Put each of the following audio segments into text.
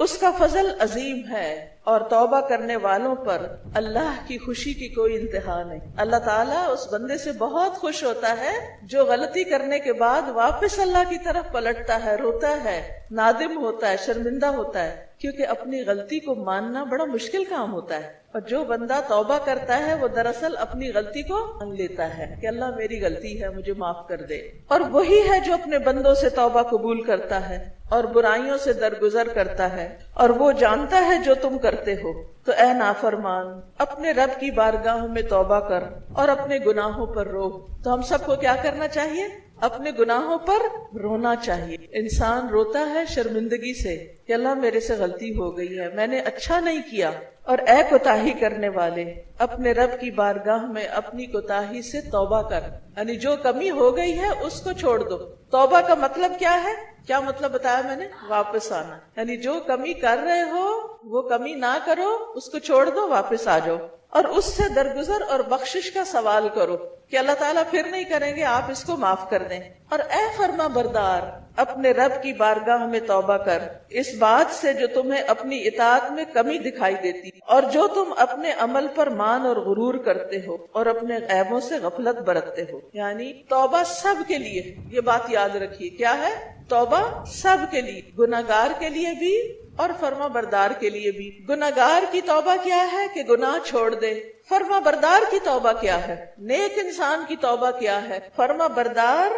اس کا فضل عظیم ہے اور توبہ کرنے والوں پر اللہ کی خوشی کی کوئی انتہا نہیں. اللہ تعالیٰ اس بندے سے بہت خوش ہوتا ہے جو غلطی کرنے کے بعد واپس اللہ کی طرف پلٹتا ہے، روتا ہے، نادم ہوتا ہے، شرمندہ ہوتا ہے، کیونکہ اپنی غلطی کو ماننا بڑا مشکل کام ہوتا ہے. اور جو بندہ توبہ کرتا ہے وہ دراصل اپنی غلطی کو مان لیتا ہے کہ اللہ میری غلطی ہے، مجھے معاف کر دے. اور وہی ہے جو اپنے بندوں سے توبہ قبول کرتا ہے اور برائیوں سے درگزر کرتا ہے، اور وہ جانتا ہے جو تم کرتے ہو. تو اے نافرمان، اپنے رب کی بارگاہ میں توبہ کر اور اپنے گناہوں پر رو. تو ہم سب کو کیا کرنا چاہیے؟ اپنے گناہوں پر رونا چاہیے. انسان روتا ہے شرمندگی سے کہ اللہ میرے سے غلطی ہو گئی ہے، میں نے اچھا نہیں کیا. اور اے کوتاہی کرنے والے، اپنے رب کی بارگاہ میں اپنی کوتاہی سے توبہ کر، یعنی جو کمی ہو گئی ہے اس کو چھوڑ دو. توبہ کا مطلب کیا ہے؟ کیا مطلب بتایا میں نے؟ واپس آنا. یعنی جو کمی کر رہے ہو وہ کمی نہ کرو، اس کو چھوڑ دو، واپس آ جاؤ اور اس سے درگزر اور بخشش کا سوال کرو کہ اللہ تعالیٰ پھر نہیں کریں گے، آپ اس کو معاف کر دیں. اور اے فرما بردار، اپنے رب کی بارگاہ میں توبہ کر اس بات سے جو تمہیں اپنی اطاعت میں کمی دکھائی دیتی اور جو تم اپنے عمل پر مان اور غرور کرتے ہو اور اپنے عیبوں سے غفلت برتتے ہو. یعنی توبہ سب کے لیے، یہ بات یاد رکھیے. کیا ہے؟ توبہ سب کے لیے، گناہگار کے لیے بھی اور فرما بردار کے لیے بھی. گناہگار کی توبہ کیا ہے کہ گناہ چھوڑ دے. فرما بردار کی توبہ کیا ہے؟ نیک انسان کی توبہ کیا ہے؟ فرما بردار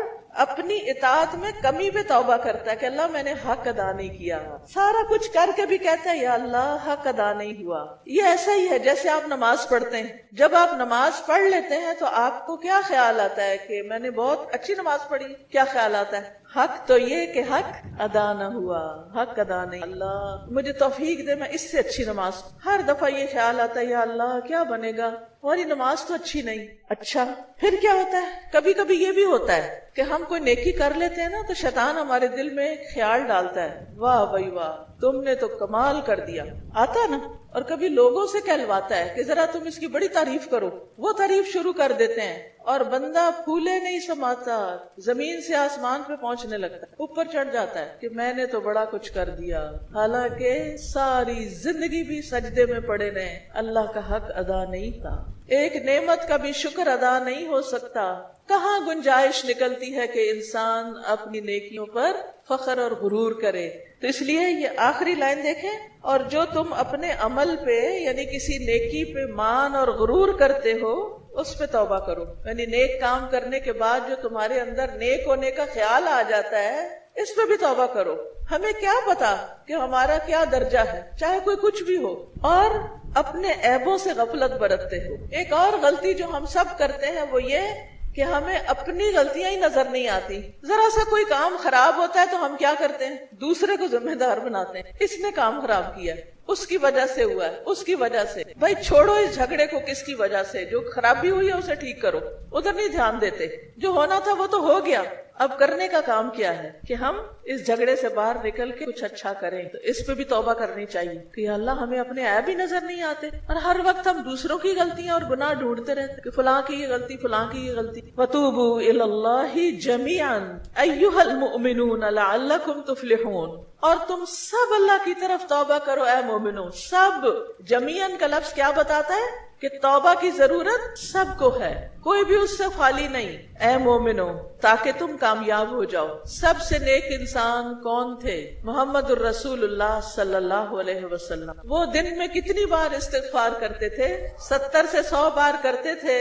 اپنی اطاعت میں کمی پہ توبہ کرتا ہے کہ اللہ میں نے حق ادا نہیں کیا. سارا کچھ کر کے بھی کہتا ہے یا اللہ حق ادا نہیں ہوا. یہ ایسا ہی ہے جیسے آپ نماز پڑھتے ہیں. جب آپ نماز پڑھ لیتے ہیں تو آپ کو کیا خیال آتا ہے کہ میں نے بہت اچھی نماز پڑھی؟ کیا خیال آتا ہے؟ حق تو یہ کہ حق ادا نہ ہوا، حق ادا نہیں. اللہ مجھے توفیق دے میں اس سے اچھی نماز. ہر دفعہ یہ خیال آتا ہے یا اللہ کیا بنے گا، ہماری نماز تو اچھی نہیں. اچھا پھر کیا ہوتا ہے؟ کبھی کبھی یہ بھی ہوتا ہے کہ ہم کوئی نیکی کر لیتے ہیں نا تو شیطان ہمارے دل میں خیال ڈالتا ہے واہ بھائی واہ تم نے تو کمال کر دیا. آتا نا. اور کبھی لوگوں سے کہلواتا ہے کہ ذرا تم اس کی بڑی تعریف کرو. وہ تعریف شروع کر دیتے ہیں اور بندہ پھولے نہیں سماتا، زمین سے آسمان پہ پہنچنے لگتا ہے، اوپر چڑھ جاتا ہے کہ میں نے تو بڑا کچھ کر دیا، حالانکہ ساری زندگی بھی سجدے میں پڑے رہے، اللہ کا حق ادا نہیں تھا. ایک نعمت کا بھی شکر ادا نہیں ہو سکتا. کہاں گنجائش نکلتی ہے کہ انسان اپنی نیکیوں پر فخر اور غرور کرے. تو اس لیے یہ آخری لائن دیکھیں، اور جو تم اپنے عمل پہ یعنی کسی نیکی پہ مان اور غرور کرتے ہو اس پہ توبہ کرو. یعنی نیک کام کرنے کے بعد جو تمہارے اندر نیک ہونے کا خیال آ جاتا ہے اس پہ بھی توبہ کرو. ہمیں کیا پتا کہ ہمارا کیا درجہ ہے، چاہے کوئی کچھ بھی ہو. اور اپنے عیبوں سے غفلت برتتے ہو. ایک اور غلطی جو ہم سب کرتے ہیں وہ یہ کہ ہمیں اپنی غلطیاں ہی نظر نہیں آتی. ذرا سا کوئی کام خراب ہوتا ہے تو ہم کیا کرتے ہیں؟ دوسرے کو ذمہ دار بناتے ہیں. اس نے کام خراب کیا ہے، اس کی وجہ سے ہوا ہے، اس کی وجہ سے. بھائی چھوڑو اس جھگڑے کو، کس کی وجہ سے؟ جو خرابی ہوئی ہے اسے ٹھیک کرو. ادھر نہیں دھیان دیتے. جو ہونا تھا وہ تو ہو گیا، اب کرنے کا کام کیا ہے کہ ہم اس جھگڑے سے باہر نکل کے کچھ اچھا کریں. تو اس پہ بھی توبہ کرنی چاہیے کہ اللہ ہمیں اپنے عیب ہی نظر نہیں آتے اور ہر وقت ہم دوسروں کی غلطیاں اور گناہ ڈھونڈتے رہتے کہ فلاں کی یہ غلطی، فلاں کی یہ غلطی. وَتُوبُوا إِلَى اللَّهِ جَمِيعًا أَيُّهَا الْمُؤْمِنُونَ لَعَلَّكُمْ تُفْلِحُونَ. اور تم سب اللہ کی طرف توبہ کرو اے مومنو. سب. جمیعاً کا لفظ کیا بتاتا ہے کہ توبہ کی ضرورت سب کو ہے، کوئی بھی اس سے خالی نہیں. اے مومنو تاکہ تم کامیاب ہو جاؤ. سب سے نیک انسان کون تھے؟ محمد الرسول اللہ صلی اللہ علیہ وسلم. وہ دن میں کتنی بار استغفار کرتے تھے؟ 70 سے 100 بار کرتے تھے.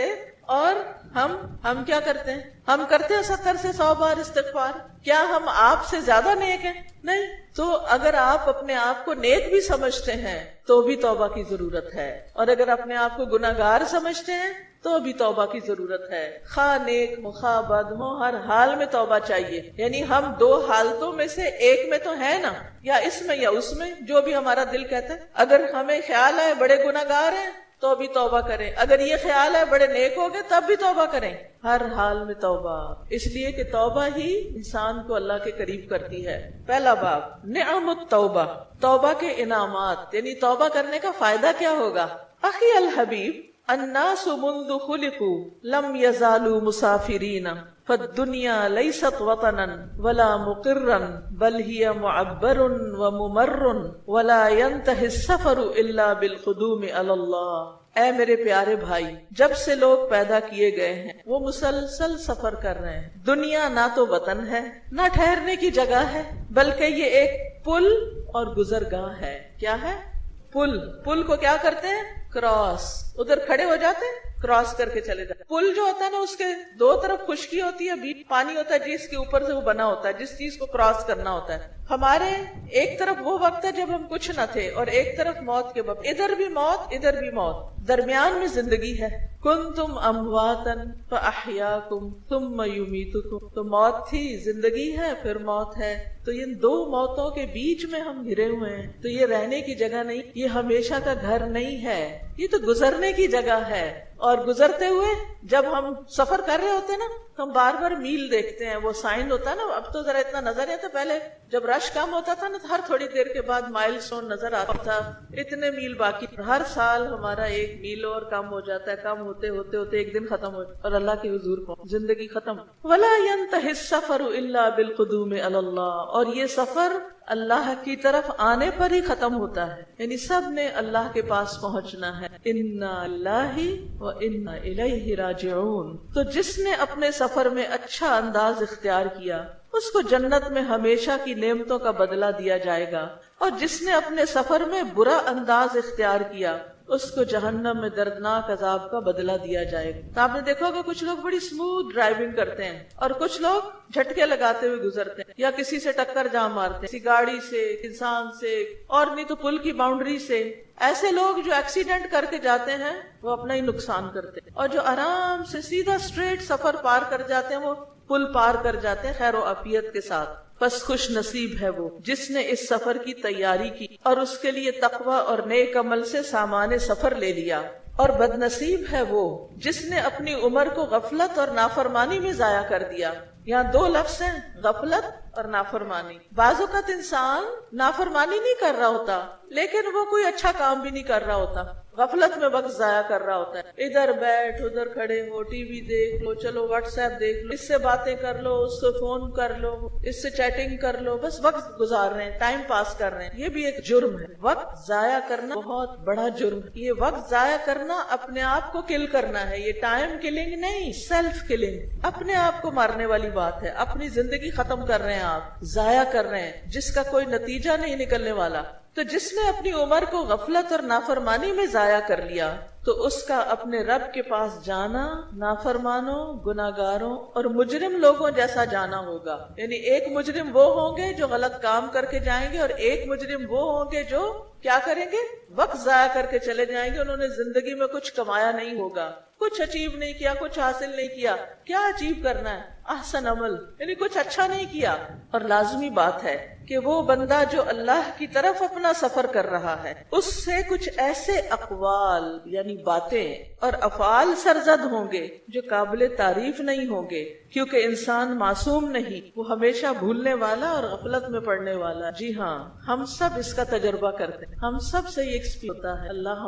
اور ہم کیا کرتے ہیں؟ ہم کرتے ہیں 70 سے 100 بار استغفار. کیا ہم آپ سے زیادہ نیک ہیں؟ نہیں. تو اگر آپ اپنے آپ کو نیک بھی سمجھتے ہیں تو بھی توبہ کی ضرورت ہے، اور اگر اپنے آپ کو گناہگار سمجھتے ہیں تو بھی توبہ کی ضرورت ہے. خواہ نیک ہو خواہ بد ہو، ہر حال میں توبہ چاہیے. یعنی ہم دو حالتوں میں سے ایک میں تو ہے نا، یا اس میں یا اس میں، جو بھی ہمارا دل کہتا ہے. اگر ہمیں خیال ہے بڑے گناہگار ہیں تو بھی توبہ کریں، اگر یہ خیال ہے بڑے نیک ہو گئے تب بھی توبہ کریں. ہر حال میں توبہ، اس لیے کہ توبہ ہی انسان کو اللہ کے قریب کرتی ہے. پہلا باب نعم التوبہ، توبہ کے انعامات، یعنی توبہ کرنے کا فائدہ کیا ہوگا. اخی الحبیب الناس منذ خلقوا لم يزالوا مسافرین فالدنیا لیست وطنا ولا مقرا بل ہی معبر وممر ولا ينتهي السفر الا بالقدوم علی اللہ۔ اے میرے پیارے بھائی، جب سے لوگ پیدا کیے گئے ہیں وہ مسلسل سفر کر رہے ہیں۔ دنیا نہ تو وطن ہے نہ ٹھہرنے کی جگہ ہے، بلکہ یہ ایک پل اور گزرگاہ ہے۔ کیا ہے؟ پل۔ پل کو کیا کرتے ہیں؟ کراس، ادھر کھڑے ہو جاتے ہیں، کراس کر کے چلے جاتے ہیں۔ پل جو ہوتا ہے نا، اس کے دو طرف خشکی ہوتی ہے، بیچ پانی ہوتا ہے جس کے اوپر سے وہ بنا ہوتا ہے، جس چیز کو کراس کرنا ہوتا ہے۔ ہمارے ایک طرف وہ وقت ہے جب ہم کچھ نہ تھے اور ایک طرف موت کے وقت، ادھر بھی موت ادھر بھی موت، درمیان میں زندگی ہے۔ کنتم امواتا فاحیاکم ثم یمیتکم، تو موت تھی، زندگی ہے، پھر موت ہے۔ تو ان دو موتوں کے بیچ میں ہم گھرے ہوئے ہیں، تو یہ رہنے کی جگہ نہیں، یہ ہمیشہ کا گھر نہیں ہے، یہ تو گزرنے کی جگہ ہے۔ اور گزرتے ہوئے جب ہم سفر کر رہے ہوتے ہیں نا، ہم بار بار میل دیکھتے ہیں، وہ سائن ہوتا ہے نا، اب تو ذرا اتنا نظر نہیں آتا، پہلے جب رش کم ہوتا تھا نا تو ہر تھوڑی دیر کے بعد مائل سٹون نظر آتا تھا، اتنے میل باقی، ہر سال ہمارا ایک میل اور کم ہو جاتا ہے، کم ہوتے ہوتے ہوتے ایک دن ختم ہو جاتا اور اللہ کے حضور پہنچ، زندگی ختم۔ وَلَا يَنْتَهِ السَّفَرُ إِلَّا بِالْقُدُومِ عَلَى اللَّهِ، اور یہ سفر اللہ کی طرف آنے پر ہی ختم ہوتا ہے، یعنی سب نے اللہ کے پاس پہنچنا ہے۔ اِنَّا اللَّهِ وَإِنَّا إِلَيْهِ رَاجِعُونَ، تو جس نے اپنے سفر میں اچھا انداز اختیار کیا اس کو جنت میں ہمیشہ کی نعمتوں کا بدلہ دیا جائے گا، اور جس نے اپنے سفر میں برا انداز اختیار کیا اس کو جہنم میں دردناک عذاب کا بدلہ دیا جائے گا۔ تو آپ نے دیکھا ہوگا کچھ لوگ بڑی سموتھ ڈرائیونگ کرتے ہیں اور کچھ لوگ جھٹکے لگاتے ہوئے گزرتے ہیں، یا کسی سے ٹکر جا مارتے ہیں، کسی گاڑی سے، انسان سے، اور نہیں تو پل کی باؤنڈری سے۔ ایسے لوگ جو ایکسیڈنٹ کر کے جاتے ہیں وہ اپنا ہی نقصان کرتے ہیں، اور جو آرام سے سیدھا اسٹریٹ سفر پار کر جاتے ہیں وہ پل پار کر جاتے ہیں خیر و عافیت کے ساتھ۔ بس خوش نصیب ہے وہ جس نے اس سفر کی تیاری کی اور اس کے لیے تقوی اور نیک عمل سے سامان سفر لے لیا، اور بد نصیب ہے وہ جس نے اپنی عمر کو غفلت اور نافرمانی میں ضائع کر دیا۔ یہاں دو لفظ ہیں، غفلت اور نافرمانی۔ بعض اوقات انسان نافرمانی نہیں کر رہا ہوتا لیکن وہ کوئی اچھا کام بھی نہیں کر رہا ہوتا، غفلت میں وقت ضائع کر رہا ہوتا ہے، ادھر بیٹھ ادھر کھڑے ہو، ٹی وی دیکھ لو، چلو واٹس ایپ دیکھ لو، اس سے باتیں کر لو، اس سے فون کر لو، اس سے چیٹنگ کر لو، بس وقت گزار رہے ہیں، ٹائم پاس کر رہے ہیں۔ یہ بھی ایک جرم ہے، وقت ضائع کرنا بہت بڑا جرم ہے۔ یہ وقت ضائع کرنا اپنے آپ کو کل کرنا ہے، یہ ٹائم کلنگ نہیں، سیلف کلنگ، اپنے آپ کو مارنے والی بات ہے۔ اپنی زندگی ختم کر رہے ہیں، آپ ضائع کر رہے ہیں جس کا کوئی نتیجہ نہیں نکلنے والا۔ تو جس نے اپنی عمر کو غفلت اور نافرمانی میں ضائع کر لیا تو اس کا اپنے رب کے پاس جانا نافرمانوں، گناہگاروں اور مجرم لوگوں جیسا جانا ہوگا۔ یعنی ایک مجرم وہ ہوں گے جو غلط کام کر کے جائیں گے، اور ایک مجرم وہ ہوں گے جو کیا کریں گے؟ وقت ضائع کر کے چلے جائیں گے، انہوں نے زندگی میں کچھ کمایا نہیں ہوگا، کچھ اچیو نہیں کیا، کچھ حاصل نہیں کیا۔ کیا اچیو کرنا ہے؟ احسن عمل، یعنی کچھ اچھا نہیں کیا۔ اور لازمی بات ہے کہ وہ بندہ جو اللہ کی طرف اپنا سفر کر رہا ہے اس سے کچھ ایسے اقوال یعنی باتیں اور افعال سرزد ہوں گے جو قابل تعریف نہیں ہوں گے، کیونکہ انسان معصوم نہیں، وہ ہمیشہ بھولنے والا اور غفلت میں پڑنے والا۔ جی ہاں، ہم سب اس کا تجربہ کرتے ہیں، ہم سب سے یہ ایکسپیرینس ہوتا ہے، اللہ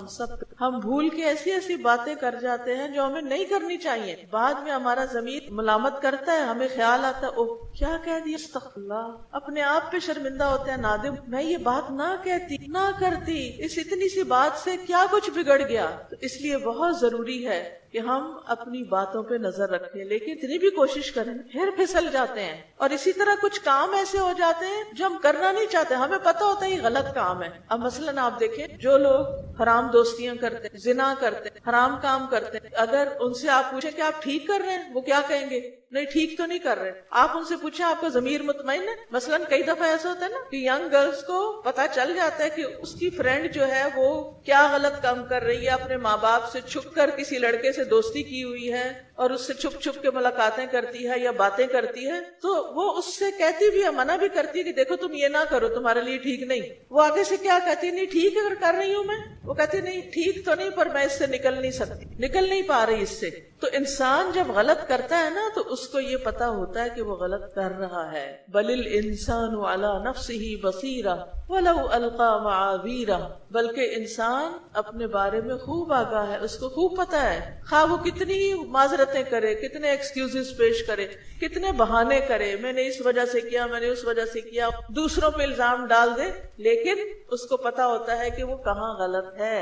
ہم بھول کے ایسی ایسی باتیں کر جاتے ہیں جو ہمیں نہیں کرنی چاہیے۔ بعد میں ہمارا ضمیر ملامت کرتا ہے، ہمیں خیال آتا ہے اوہ کیا کہہ دیا، استغفر اللہ، اپنے آپ پہ شرمندہ ہوتے ہیں، نادم، میں یہ بات نہ کہتی نہ کرتی، اس اتنی سی بات سے کیا کچھ بگڑ گیا۔ تو اس لیے بہت ضروری ہے کہ ہم اپنی باتوں پہ نظر رکھیں، لیکن اتنی بھی کوشش کریں پھر پھسل جاتے ہیں، اور اسی طرح کچھ کام ایسے ہو جاتے ہیں جو ہم کرنا نہیں چاہتے، ہمیں پتہ ہوتا ہے یہ غلط کام ہے۔ اب مثلاً آپ دیکھیں جو لوگ حرام دوستیاں کرتے ہیں، زنا کرتے ہیں، حرام کام کرتے ہیں، اگر ان سے آپ پوچھیں کہ آپ ٹھیک کر رہے ہیں، وہ کیا کہیں گے؟ نہیں، ٹھیک تو نہیں کر رہے۔ آپ ان سے پوچھیں آپ کا ضمیر مطمئن ہے؟ مثلاً کئی دفعہ ایسا ہوتا ہے نا کہ ینگ گرلز کو پتا چل جاتا ہے کہ اس کی فرینڈ جو ہے وہ کیا غلط کام کر رہی ہے، اپنے ماں باپ سے چھپ کر کسی لڑکے سے دوستی کی ہوئی ہے اور اس سے چھپ چھپ کے ملاقاتیں کرتی ہے یا باتیں کرتی ہے، تو وہ اس سے کہتی بھی ہے، منع بھی کرتی ہے کہ دیکھو تم یہ نہ کرو، تمہارے لیے ٹھیک نہیں۔ وہ آگے سے کیا کہتی ہے؟ نہیں ٹھیک اگر کر رہی ہوں میں، وہ کہتی نہیں ٹھیک تو نہیں پر میں اس سے نکل نہیں سکتی، نکل نہیں پا رہی اس سے۔ تو انسان جب غلط کرتا ہے نا تو اس اس کو یہ پتا ہوتا ہے کہ وہ غلط کر رہا ہے. بل الانسان علی نفسہ بصیرہ ولو القی معاذیرہ، بلکہ انسان اپنے بارے میں خوب آگاہ ہے، اس کو خوب پتا ہے، خواہ وہ کتنی ہی معذرتیں کرے، کتنے ایکسکیوزز پیش کرے، کتنے بہانے کرے، میں نے اس وجہ سے کیا، میں نے اس وجہ سے کیا، دوسروں پہ الزام ڈال دے، لیکن اس کو پتا ہوتا ہے کہ وہ کہاں غلط ہے.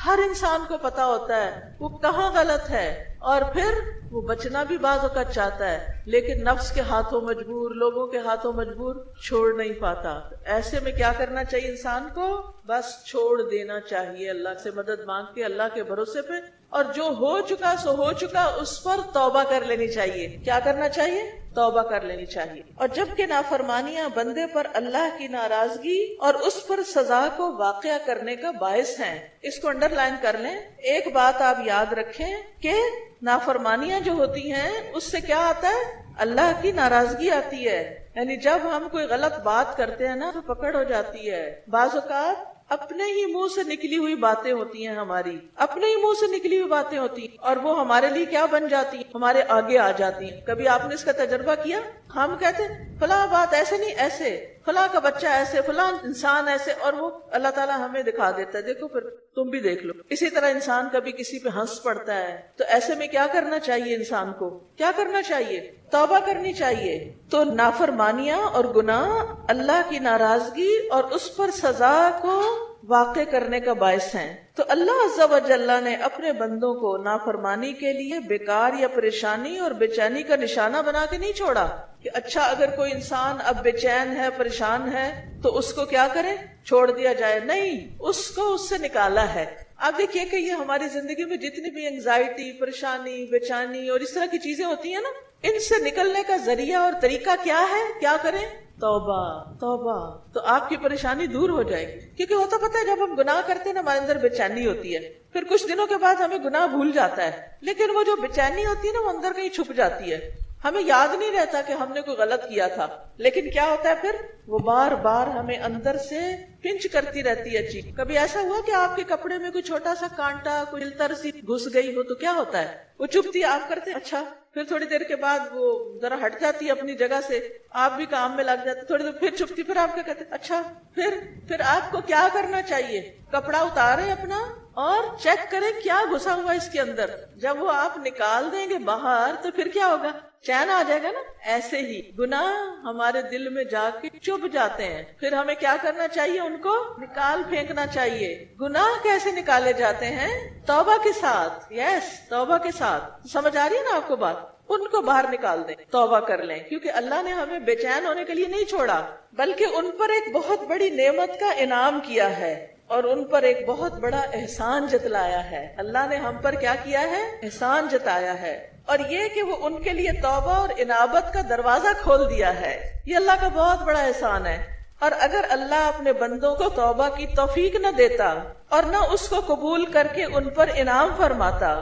ہر انسان کو پتا ہوتا ہے وہ کہاں غلط ہے، اور پھر وہ بچنا بھی بعض اوقات چاہتا ہے، لیکن نفس کے ہاتھوں مجبور، لوگوں کے ہاتھوں مجبور چھوڑ نہیں پاتا. ایسے میں کیا کرنا چاہیے انسان کو؟ بس چھوڑ دینا چاہیے، اللہ سے مدد مانگ کے، اللہ کے بھروسے پہ، اور جو ہو چکا سو ہو چکا، اس پر توبہ کر لینی چاہیے. کیا کرنا چاہیے؟ توبہ کر لینی چاہیے. اور جبکہ نافرمانیاں بندے پر اللہ کی ناراضگی اور اس پر سزا کو واقع کرنے کا باعث ہیں. اس کو انڈر لائن کر لیں. ایک بات آپ یاد رکھیں کہ نافرمانیاں جو ہوتی ہیں اس سے کیا آتا ہے؟ اللہ کی ناراضگی آتی ہے. یعنی جب ہم کوئی غلط بات کرتے ہیں نا تو پکڑ ہو جاتی ہے. بعض اوقات اپنے ہی منہ سے نکلی ہوئی باتیں ہوتی ہیں، ہماری اپنے ہی منہ سے نکلی ہوئی باتیں ہوتی ہیں، اور وہ ہمارے لیے کیا بن جاتی ہیں؟ ہمارے آگے آ جاتی ہیں. کبھی آپ نے اس کا تجربہ کیا؟ ہم کہتے ہیں فلاں بات ایسے نہیں ایسے، فلاں کا بچہ ایسے، فلاں انسان ایسے، اور وہ اللہ تعالیٰ ہمیں دکھا دیتا ہے، دیکھو پھر تم بھی دیکھ لو. اسی طرح انسان کبھی کسی پہ ہنس پڑتا ہے، تو ایسے میں کیا کرنا چاہیے انسان کو؟ کیا کرنا چاہیے؟ توبہ کرنی چاہیے. تو نافرمانیاں اور گناہ اللہ کی ناراضگی اور اس پر سزا کو واقع کرنے کا باعث ہیں. تو اللہ عز و جل نے اپنے بندوں کو نافرمانی کے لیے بیکار یا پریشانی اور بے چینی کا نشانہ بنا کے نہیں چھوڑا کہ اچھا اگر کوئی انسان اب بے چین ہے، پریشان ہے، تو اس کو کیا کرے؟ چھوڑ دیا جائے. نہیں، اس کو اس سے نکالا ہے. آپ دیکھیے کہ یہ ہماری زندگی میں جتنی بھی انگزائٹی، پریشانی، بے چینی اور اس طرح کی چیزیں ہوتی ہیں نا، ان سے نکلنے کا ذریعہ اور طریقہ کیا ہے؟ کیا کریں؟ توبہ. توبہ. تو آپ کی پریشانی دور ہو جائے گی. کیونکہ ہوتا پتہ ہے جب ہم گناہ کرتے ہیں نا ہمارے اندر بے چینی ہوتی ہے، پھر کچھ دنوں کے بعد ہمیں گناہ بھول جاتا ہے، لیکن وہ جو بے چینی ہوتی ہے نا وہ اندر کہیں چھپ جاتی ہے. ہمیں یاد نہیں رہتا کہ ہم نے کوئی غلط کیا تھا، لیکن کیا ہوتا ہے پھر وہ بار بار ہمیں اندر سے پنچ کرتی رہتی ہے چیز. کبھی ایسا ہوا کہ آپ کے کپڑے میں کوئی چھوٹا سا کانٹا، کوئی التر سی گھس گئی ہو تو کیا ہوتا ہے؟ وہ چپتی آپ کرتے اچھا، پھر تھوڑی دیر کے بعد وہ ذرا ہٹ جاتی ہے اپنی جگہ سے، آپ بھی کام میں لگ جاتے، تھوڑی دیر پھر چپتی، پھر آپ کیا کہتے اچھا. پھر آپ کو کیا کرنا چاہیے؟ کپڑا اتارے اپنا اور چیک کریں کیا گھسا ہوا اس کے اندر. جب وہ آپ نکال دیں گے باہر تو پھر کیا ہوگا؟ چین آ جائے گا نا. ایسے ہی گناہ ہمارے دل میں جا کے چپ جاتے ہیں، پھر ہمیں کیا کرنا چاہیے؟ ان کو نکال پھینکنا چاہیے. گناہ کیسے نکالے جاتے ہیں؟ توبہ کے ساتھ. یس، توبہ کے ساتھ. سمجھ آ رہی ہے نا آپ کو بات؟ ان کو باہر نکال دیں، توبہ کر لیں، کیونکہ اللہ نے ہمیں بے چین ہونے کے لیے نہیں چھوڑا، بلکہ ان پر ایک بہت بڑی نعمت کا انعام کیا ہے اور ان پر ایک بہت بڑا احسان جتلایا ہے. اللہ نے ہم پر کیا کیا ہے؟ احسان جتایا ہے. اور یہ کہ وہ ان کے لیے توبہ اور انابت کا دروازہ کھول دیا ہے، یہ اللہ کا بہت بڑا احسان ہے. اور اگر اللہ اپنے بندوں کو توبہ کی توفیق نہ دیتا اور نہ اس کو قبول کر کے ان پر انعام فرماتا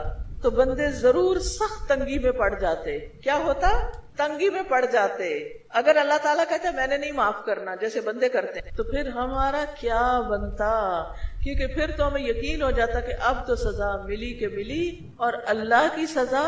تو بندے ضرور سخت تنگی میں پڑ جاتے. کیا ہوتا؟ تنگی میں پڑ جاتے. اگر اللہ تعالیٰ کہتا ہے میں نے نہیں معاف کرنا جیسے بندے کرتے ہیں، تو پھر ہمارا کیا بنتا؟ کیونکہ پھر تو ہمیں یقین ہو جاتا کہ اب تو سزا ملی کہ ملی، اور اللہ کی سزا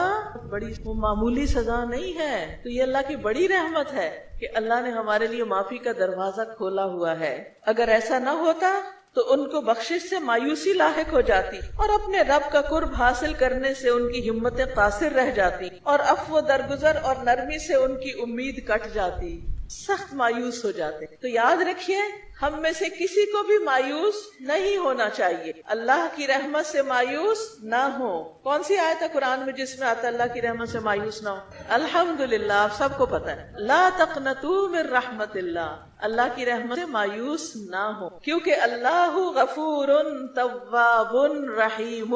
بڑی معمولی سزا نہیں ہے. تو یہ اللہ کی بڑی رحمت ہے کہ اللہ نے ہمارے لیے معافی کا دروازہ کھولا ہوا ہے. اگر ایسا نہ ہوتا تو ان کو بخشش سے مایوسی لاحق ہو جاتی اور اپنے رب کا قرب حاصل کرنے سے ان کی ہمتیں قاصر رہ جاتی اور عفو درگزر اور نرمی سے ان کی امید کٹ جاتی، سخت مایوس ہو جاتے. تو یاد رکھیے ہم میں سے کسی کو بھی مایوس نہیں ہونا چاہیے. اللہ کی رحمت سے مایوس نہ ہو. کون سی آیت ہے قرآن میں جس میں آتا ہے اللہ کی رحمت سے مایوس نہ ہو؟ الحمدللہ، آپ سب کو پتا ہے، لا تقنطوا من رحمت اللہ، اللہ کی رحمت سے مایوس نہ ہو، کیونکہ اللہ غفور تواب رحیم.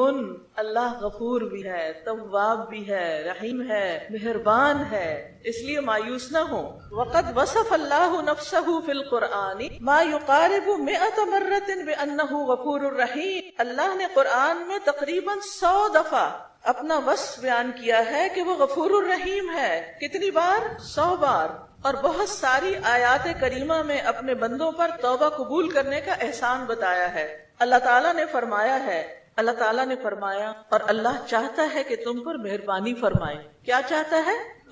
اللہ غفور بھی ہے، تواب بھی ہے، رحیم ہے، مہربان ہے، اس لیے مایوس نہ ہو. وقد وصف اللہ نفسہ فی القرآن ما یقارب 100 مرۃ بانہ غفور الرحیم. اللہ نے قرآن میں تقریباً 100 دفعہ اپنا وصف بیان کیا ہے کہ وہ غفور الرحیم ہے. کتنی بار؟ 100 بار. اور بہت ساری آیات کریمہ میں اپنے بندوں پر توبہ قبول کرنے کا احسان بتایا ہے. اللہ تعالیٰ نے فرمایا اور اللہ چاہتا ہے کہ تم پر مہربانی فرمائے. کیا چاہتا ہے؟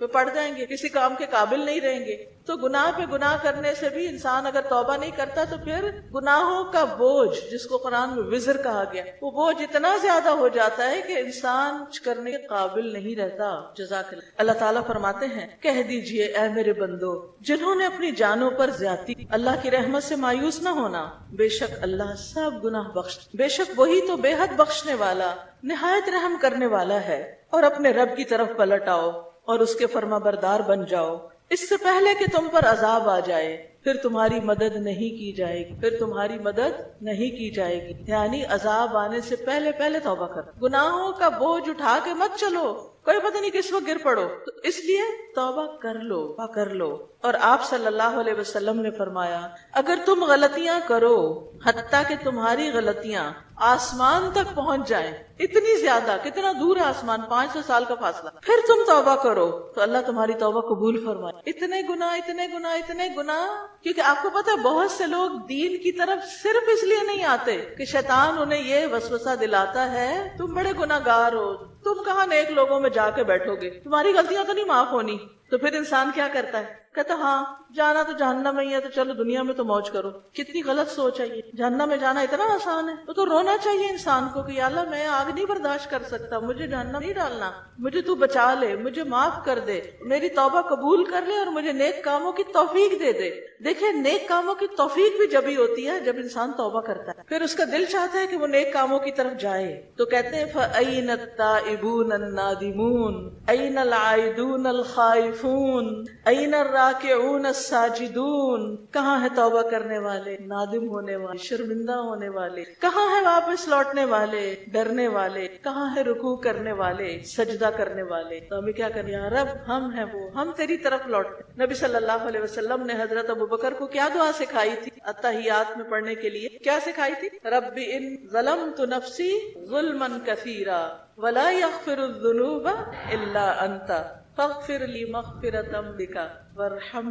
وہ پڑ جائیں گے، کسی کام کے قابل نہیں رہیں گے. تو گناہ پہ گناہ کرنے سے بھی انسان اگر توبہ نہیں کرتا تو پھر گناہوں کا بوجھ، جس کو قرآن میں وزر کہا گیا، وہ بوجھ اتنا زیادہ ہو جاتا ہے کہ انسان کچھ کرنے کے قابل نہیں رہتا. جزاک اللہ. اللہ تعالیٰ فرماتے ہیں کہہ دیجئے اے میرے بندو جنہوں نے اپنی جانوں پر زیادتی، اللہ کی رحمت سے مایوس نہ ہونا، بے شک اللہ سب گناہ بخش، بے شک وہی تو بے حد بخشنے والا نہایت رحم کرنے والا ہے. اور اپنے رب کی طرف پلٹ آؤ اور اس کے فرما بردار بن جاؤ، اس سے پہلے کہ تم پر عذاب آ جائے، پھر تمہاری مدد نہیں کی جائے گی، پھر تمہاری مدد نہیں کی جائے گی. یعنی عذاب آنے سے پہلے پہلے توبہ کرو، گناہوں کا بوجھ اٹھا کے مت چلو، کوئی پتہ نہیں کس وقت گر پڑو. تو اس لیے توبہ کر لو، کر لو. اور آپ صلی اللہ علیہ وسلم نے فرمایا اگر تم غلطیاں کرو حتیٰ کہ تمہاری غلطیاں آسمان تک پہنچ جائیں، اتنی زیادہ، کتنا دور ہے آسمان، 500 سال کا فاصلہ، پھر تم توبہ کرو تو اللہ تمہاری توبہ قبول فرمائے. اتنے گناہ، اتنے گناہ، اتنے گناہ. کیونکہ آپ کو پتہ ہے بہت سے لوگ دین کی طرف صرف اس لیے نہیں آتے کہ شیطان انہیں یہ وسوسہ دلاتا ہے تم بڑے گناہ گار ہو، تم کہاں نیک لوگوں میں جا کے بیٹھو گے، تمہاری غلطیاں تو نہیں معاف ہونی. تو پھر انسان کیا کرتا ہے، کہتا ہاں جانا تو جہنم میں ہی ہے تو چلو دنیا میں تو موج کرو. کتنی غلط سوچ ہے یہ، جہنم میں جانا اتنا آسان ہے. تو رونا چاہیے انسان کو کہ یا اللہ میں آگ نہیں برداشت کر سکتا، مجھے جہنم نہیں ڈالنا، مجھے تو بچا لے، مجھے معاف کر دے، میری توبہ قبول کر لے اور مجھے نیک کاموں کی توفیق دے دے. دیکھیں نیک کاموں کی توفیق بھی جب ہی ہوتی ہے جب انسان توبہ کرتا ہے، پھر اس کا دل چاہتا ہے کہ وہ نیک کاموں کی طرف جائے. تو کہتے ہیں فَأَيْنَ التَّائِبُونَ النَّادِمُونَ أَيْنَ الْعَائِدُونَ الْخَائِفُونَ أَيْنَ الرَّاكِعُونَ السَّاجِدُونَ. کہاں ہے توبہ کرنے والے، نادم ہونے والے، شرمندہ ہونے والے؟ کہاں ہے واپس لوٹنے والے، ڈرنے والے؟ کہاں ہے رکوع کرنے والے، سجدہ کرنے والے؟ تو ہمیں کیا کرنا، یا رب ہم ہیں وہ، ہم تیری طرف لوٹتے. نبی صلی اللہ علیہ وسلم نے حضرت ابوبکر کو کیا دعا سکھائی تھی اتحیات میں پڑھنے کے لیے؟ کیا سکھائی تھی؟ رب ان ظلمت نفسی ظلما کثیرا ولا یغفر الذنوب الا انت فاغفر لی مغفرۃ بک وارحم.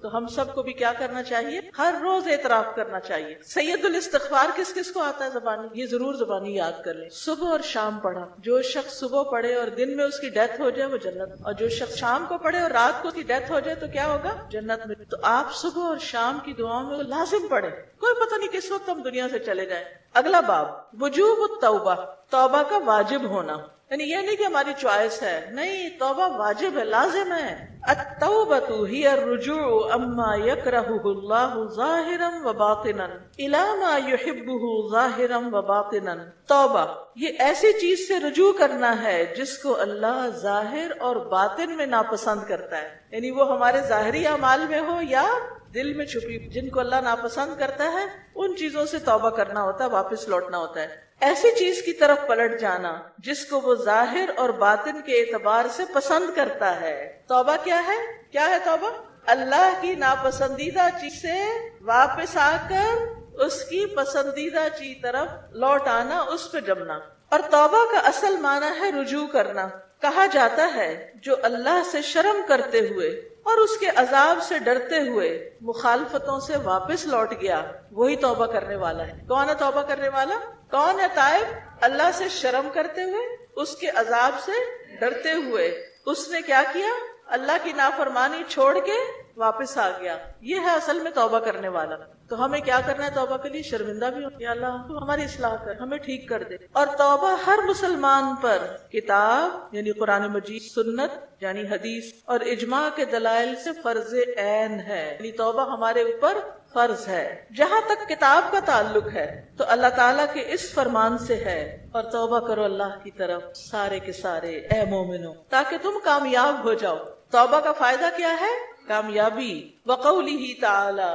تو ہم سب کو بھی کیا کرنا چاہیے، ہر روز اعتراف کرنا چاہیے. سید الاستغفار کس کس کو آتا ہے زبانی؟ یہ ضرور زبانی یاد کر لیں. صبح اور شام پڑھا، جو شخص صبح پڑھے اور دن میں اس کی ڈیتھ ہو جائے وہ جنت، اور جو شخص شام کو پڑھے اور رات کو اس کی ڈیتھ ہو جائے تو کیا ہوگا، جنت میں. تو آپ صبح اور شام کی دعاؤں میں لازم پڑھیں، کوئی پتہ نہیں کس وقت ہم دنیا سے چلے جائیں. اگلا باب وجوب التوبہ، توبہ کا واجب ہونا. یعنی یہ نہیں کہ ہماری چوائس ہے، نہیں، توبہ واجب ہے، لازم ہے. التوبۃ ہی الرجوع عما یکرہہ اللہ ظاہرا وباطنا الی ما یحبہ ظاہرا وباطنا. توبہ یہ ایسی چیز سے رجوع کرنا ہے جس کو اللہ ظاہر اور باطن میں ناپسند کرتا ہے. یعنی وہ ہمارے ظاہری اعمال میں ہو یا دل میں چھپی، جن کو اللہ ناپسند کرتا ہے ان چیزوں سے توبہ کرنا ہوتا ہے، واپس لوٹنا ہوتا ہے. ایسی چیز کی طرف پلٹ جانا جس کو وہ ظاہر اور باطن کے اعتبار سے پسند کرتا ہے. توبہ کیا ہے؟ کیا ہے توبہ؟ اللہ کی ناپسندیدہ چیز سے واپس آ کر اس کی پسندیدہ چیز طرف لوٹ آنا، اس پہ جمنا. اور توبہ کا اصل معنی ہے رجوع کرنا. کہا جاتا ہے جو اللہ سے شرم کرتے ہوئے اور اس کے عذاب سے ڈرتے ہوئے مخالفتوں سے واپس لوٹ گیا وہی توبہ کرنے والا ہے. کون ہے توبہ کرنے والا؟ کون ہے تائب؟ اللہ سے شرم کرتے ہوئے، اس کے عذاب سے ڈرتے ہوئے اس نے کیا کیا، اللہ کی نافرمانی چھوڑ کے واپس آ گیا. یہ ہے اصل میں توبہ کرنے والا. تو ہمیں کیا کرنا ہے توبہ کے لیے؟ شرمندہ بھی ہو، یا اللہ تو ہماری اصلاح کر، ہمیں ٹھیک کر دے. اور توبہ ہر مسلمان پر کتاب یعنی قرآن مجید، سنت یعنی حدیث اور اجماع کے دلائل سے فرض عین ہے. یعنی توبہ ہمارے اوپر فرض ہے. جہاں تک کتاب کا تعلق ہے تو اللہ تعالیٰ کے اس فرمان سے ہے، اور توبہ کرو اللہ کی طرف سارے کے سارے اے مومنو تاکہ تم کامیاب ہو جاؤ. توبہ کا فائدہ کیا ہے؟ کامیابی. وقولہ تعالی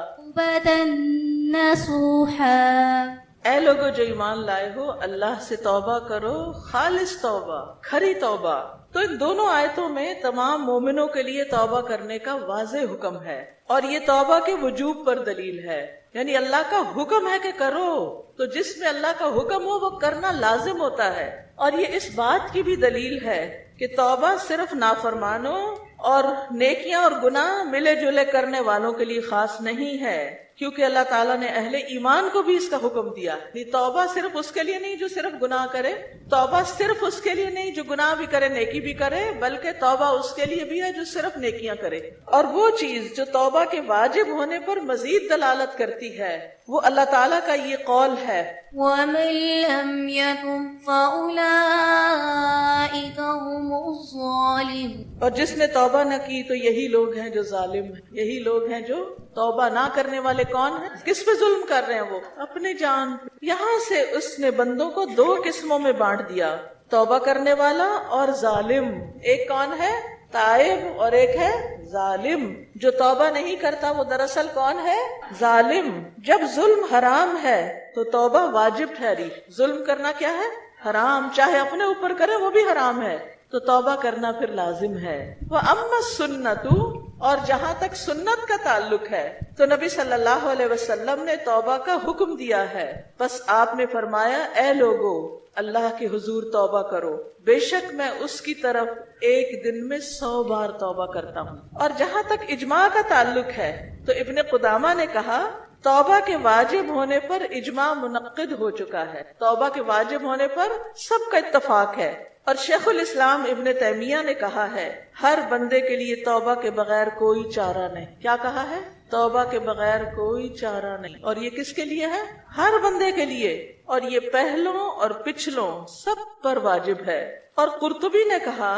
اے لوگو جو ایمان لائے ہو اللہ سے توبہ کرو، خالص توبہ، کھری توبہ. تو ان دونوں آیتوں میں تمام مومنوں کے لیے توبہ کرنے کا واضح حکم ہے، اور یہ توبہ کے وجوب پر دلیل ہے. یعنی اللہ کا حکم ہے کہ کرو، تو جس میں اللہ کا حکم ہو وہ کرنا لازم ہوتا ہے. اور یہ اس بات کی بھی دلیل ہے کہ توبہ صرف نافرمانوں اور نیکیاں اور گناہ ملے جلے کرنے والوں کے لیے خاص نہیں ہے، کیونکہ اللہ تعالیٰ نے اہل ایمان کو بھی اس کا حکم دیا. توبہ صرف اس کے لیے نہیں جو صرف گناہ کرے، توبہ صرف اس کے لیے نہیں جو گناہ بھی کرے نیکی بھی کرے، بلکہ توبہ اس کے لیے بھی ہے جو صرف نیکیاں کرے. اور وہ چیز جو توبہ کے واجب ہونے پر مزید دلالت کرتی ہے وہ اللہ تعالیٰ کا یہ قول ہے، وَمَن لَّمْ يَتُبْ فَأُولَٰئِكَ هُمُ الظَّالِمُونَ. اور جس نے توبہ نہ کی تو یہی لوگ ہیں جو ظالم ہیں. یہی لوگ ہیں جو توبہ نہ کرنے والے. کون ہیں؟ کس پہ ظلم کر رہے ہیں؟ وہ اپنی جان. یہاں سے اس نے بندوں کو دو قسموں میں بانٹ دیا، توبہ کرنے والا اور ظالم. ایک کون ہے؟ تائب، اور ایک ہے ظالم. جو توبہ نہیں کرتا وہ دراصل کون ہے؟ ظالم. جب ظلم حرام ہے تو توبہ واجب ٹھہری. ظلم کرنا کیا ہے؟ حرام. چاہے اپنے اوپر کرے وہ بھی حرام ہے، تو توبہ کرنا پھر لازم ہے. وَأَمَّا السُّنَّةُ، اور جہاں تک سنت کا تعلق ہے تو نبی صلی اللہ علیہ وسلم نے توبہ کا حکم دیا ہے. بس آپ نے فرمایا اے لوگو اللہ کے حضور توبہ کرو، بے شک میں اس کی طرف ایک دن میں 100 بار توبہ کرتا ہوں. اور جہاں تک اجماع کا تعلق ہے تو ابن قدامہ نے کہا توبہ کے واجب ہونے پر اجماع منعقد ہو چکا ہے. توبہ کے واجب ہونے پر سب کا اتفاق ہے. اور شیخ الاسلام ابن تیمیہ نے کہا ہے ہر بندے کے لیے توبہ کے بغیر کوئی چارہ نہیں. کیا کہا ہے؟ توبہ کے بغیر کوئی چارہ نہیں. اور یہ کس کے لیے ہے؟ ہر بندے کے لیے. اور یہ پہلوں اور پچھلوں سب پر واجب ہے. اور قرطبی نے کہا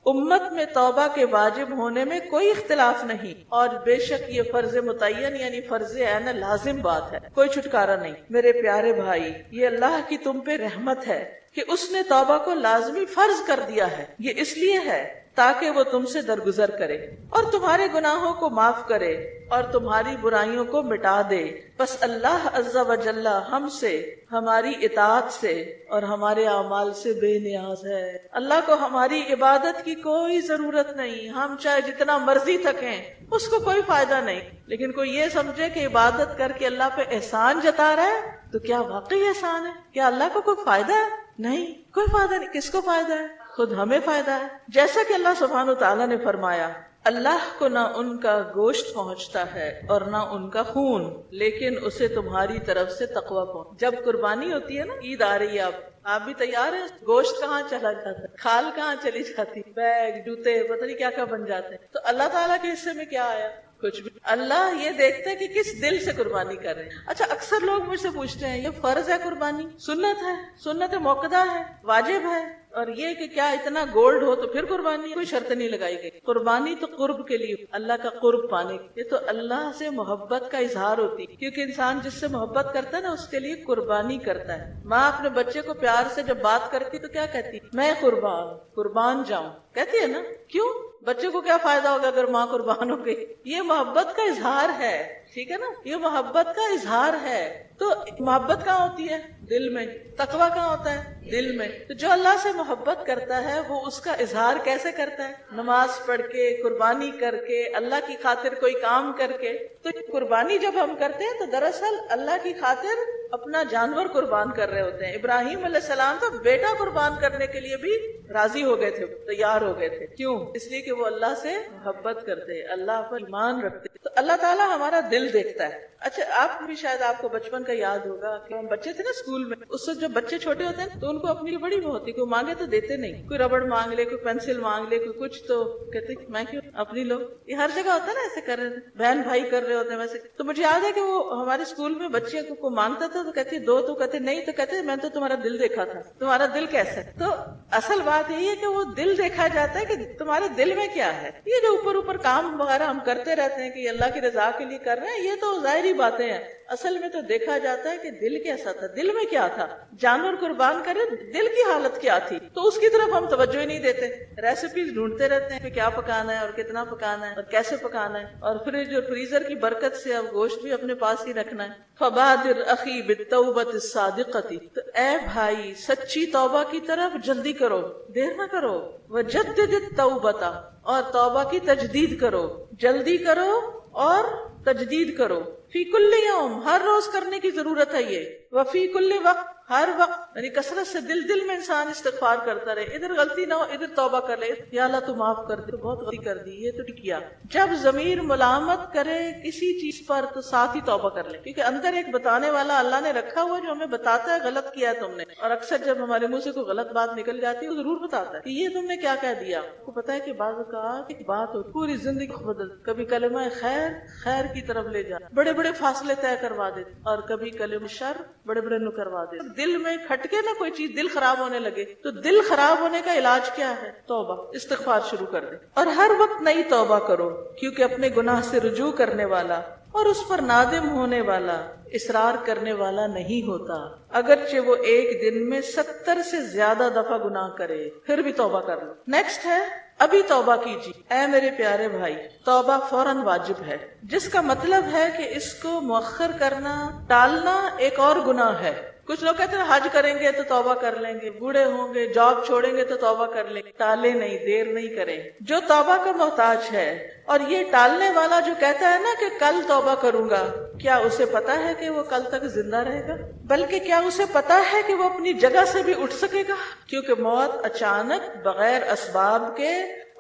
امت میں توبہ کے واجب ہونے میں کوئی اختلاف نہیں، اور بے شک یہ فرض متعین یعنی فرض عین لازم بات ہے، کوئی چھٹکارا نہیں. میرے پیارے بھائی، یہ اللہ کی تم پہ رحمت ہے کہ اس نے توبہ کو لازمی فرض کر دیا ہے. یہ اس لیے ہے تاکہ وہ تم سے درگزر کرے اور تمہارے گناہوں کو معاف کرے اور تمہاری برائیوں کو مٹا دے. بس اللہ عز و جل ہم سے، ہماری اطاعت سے اور ہمارے اعمال سے بے نیاز ہے. اللہ کو ہماری عبادت کی کوئی ضرورت نہیں. ہم چاہے جتنا مرضی تھکیں اس کو کوئی فائدہ نہیں. لیکن کوئی یہ سمجھے کہ عبادت کر کے اللہ پہ احسان جتا رہا ہے تو کیا واقعی احسان ہے؟ کیا اللہ کو کوئی فائدہ ہے؟ نہیں، کوئی فائدہ نہیں. کس کو فائدہ ہے؟ خود ہمیں فائدہ ہے. جیسا کہ اللہ سبحانہ وتعالیٰ نے فرمایا اللہ کو نہ ان کا گوشت پہنچتا ہے اور نہ ان کا خون، لیکن اسے تمہاری طرف سے تقویٰ پہنچ. جب قربانی ہوتی ہے نا، عید آ رہی ہے، آپ بھی تیار ہیں؟ گوشت کہاں چلا جاتا ہے، کھال کہاں چلی جاتی، بیگ جوتے پتہ نہیں کیا کیا بن جاتے ہیں. تو اللہ تعالیٰ کے حصے میں کیا آیا؟ کچھ بھی. اللہ یہ دیکھتے ہیں کہ کس دل سے قربانی کر رہے ہیں. اچھا، اکثر لوگ مجھ سے پوچھتے ہیں یہ فرض ہے قربانی، سنت ہے، سنت موقدہ ہے، واجب ہے، اور یہ کہ کیا اتنا گولڈ ہو تو پھر قربانی؟ کوئی شرط نہیں لگائی گئی. قربانی تو قرب کے لیے، اللہ کا قرب پانے کے. یہ تو اللہ سے محبت کا اظہار ہوتی ہے، کیونکہ انسان جس سے محبت کرتا ہے نا اس کے لیے قربانی کرتا ہے. ماں اپنے بچے کو پیار سے جب بات کرتی تو کیا کہتی؟ میں قربان جاؤں، کہتی ہے نا. کیوں؟ بچے کو کیا فائدہ ہوگا اگر ماں قربان ہو گئی؟ یہ محبت کا اظہار ہے. ٹھیک ہے نا، یہ محبت کا اظہار ہے. تو محبت کہاں ہوتی ہے؟ دل میں. تقویٰ کہاں ہوتا ہے؟ دل میں. تو جو اللہ سے محبت کرتا ہے وہ اس کا اظہار کیسے کرتا ہے؟ نماز پڑھ کے، قربانی کر کے، اللہ کی خاطر کوئی کام کر کے. تو قربانی جب ہم کرتے ہیں تو دراصل اللہ کی خاطر اپنا جانور قربان کر رہے ہوتے ہیں. ابراہیم علیہ السلام تو بیٹا قربان کرنے کے لیے بھی راضی ہو گئے تھے، تیار ہو گئے تھے. کیوں؟ اس لیے کہ وہ اللہ سے محبت کرتے، اللہ پر ایمان رکھتے. تو اللہ تعالیٰ ہمارا دل دیکھتا ہے. اچھا، آپ بھی شاید آپ کو بچپن کا یاد ہوگا کہ ہم بچے تھے نا اسکول میں، اس وقت جب بچے چھوٹے ہوتے ہیں تو ان کو اپنی بڑی وہ ہوتی، کوئی مانگے تو دیتے نہیں. کوئی ربڑ مانگ لے، کوئی پینسل مانگ لے، کوئی کچھ، تو کہتے میں کیوں، اپنی لو. یہ ہر جگہ ہوتا ہے نا، ایسے کر رہے تھے، بہن بھائی کر رہے ہوتے ہیں ویسے. تو مجھے یاد ہے کہ وہ ہمارے اسکول میں بچے کو مانگتا تھا تو کہتے دو، تو کہتے نہیں، تو کہتے میں تو تمہارا دل دیکھا تھا. تمہارا دل کیسا ہے؟ تو اصل بات یہی ہے کہ وہ دل دیکھا جاتا ہے کہ تمہارے دل میں کیا ہے. یہ جو اوپر کام وغیرہ ہم کرتے رہتے ہیں کہ اللہ کی رضا کے لیے کر رہے ہیں، یہ تو ظاہری باتیں ہیں. اصل میں تو دیکھا جاتا ہے کہ دل کیسا تھا، دل میں کیا تھا. جانور قربان کرے، دل کی حالت کیا تھی، تو اس کی طرف ہم توجہ ہی نہیں دیتے. ریسیپیز ڈھونڈتے رہتے ہیں کہ کیا پکانا ہے اور کتنا پکانا ہے اور کیسے پکانا ہے. اور فریج اور فریزر کی برکت سے اب گوشت بھی اپنے پاس ہی رکھنا ہے. فبادر اخی بالتوبۃ الصادقۃ، تو اے بھائی سچی توبہ کی طرف جلدی کرو، دیر نہ کرو. وجدد التوبۃ، اور توبہ کی تجدید کرو، جلدی کرو اور تجدید کرو. فی کل یوم، ہر روز کرنے کی ضرورت ہے یہ. وفی کل وقت، ہر وقت یعنی کثرت سے دل میں انسان استغفار کرتا رہے، ادھر غلطی نہ ہو ادھر توبہ کر لے، یا اللہ تو معاف کر دے، بہت غلطی کر دی، یہ تو نہیں کیا۔ جب ضمیر ملامت کرے کسی چیز پر تو ساتھ ہی توبہ کر لے، کیونکہ اندر ایک بتانے والا اللہ نے رکھا ہوا جو ہمیں بتاتا ہے غلط کیا ہے تم نے، اور اکثر جب ہمارے منہ سے کوئی غلط بات نکل جاتی ہے وہ ضرور بتاتا ہے کہ یہ تم نے کیا کہہ دیا۔ آپ کو پتا ہے کہ بعض اوقات ایک بات ہو پوری زندگی کو بدل، کبھی کلمہ خیر کی طرف لے جا، بڑے بڑے فاصلے طے کروا دے، اور کبھی کلمہ شر بڑے بڑے نو کروا دے۔ دل میں کھٹکے نہ کوئی چیز، دل خراب ہونے لگے تو دل خراب ہونے کا علاج کیا ہے؟ توبہ، استغفار شروع کر دے، اور ہر وقت نئی توبہ کرو، کیونکہ اپنے گناہ سے رجوع کرنے والا اور اس پر نادم ہونے والا اصرار کرنے والا نہیں ہوتا، اگرچہ وہ ایک دن میں 70 سے زیادہ دفعہ گناہ کرے پھر بھی توبہ کر لو۔ نیکسٹ ہے ابھی توبہ کیجیے۔ اے میرے پیارے بھائی، توبہ فوراً واجب ہے، جس کا مطلب ہے کہ اس کو مؤخر کرنا، ٹالنا ایک اور گناہ ہے۔ کچھ لوگ کہتے ہیں حج کریں گے تو توبہ کر لیں گے، بوڑھے ہوں گے جاب چھوڑیں گے تو توبہ کر لیں گے۔ ٹالے نہیں، دیر نہیں کریں۔ جو توبہ کا محتاج ہے اور یہ ٹالنے والا جو کہتا ہے نا کہ کل توبہ کروں گا، کیا اسے پتا ہے کہ وہ کل تک زندہ رہے گا؟ بلکہ کیا اسے پتا ہے کہ وہ اپنی جگہ سے بھی اٹھ سکے گا؟ کیونکہ موت اچانک، بغیر اسباب کے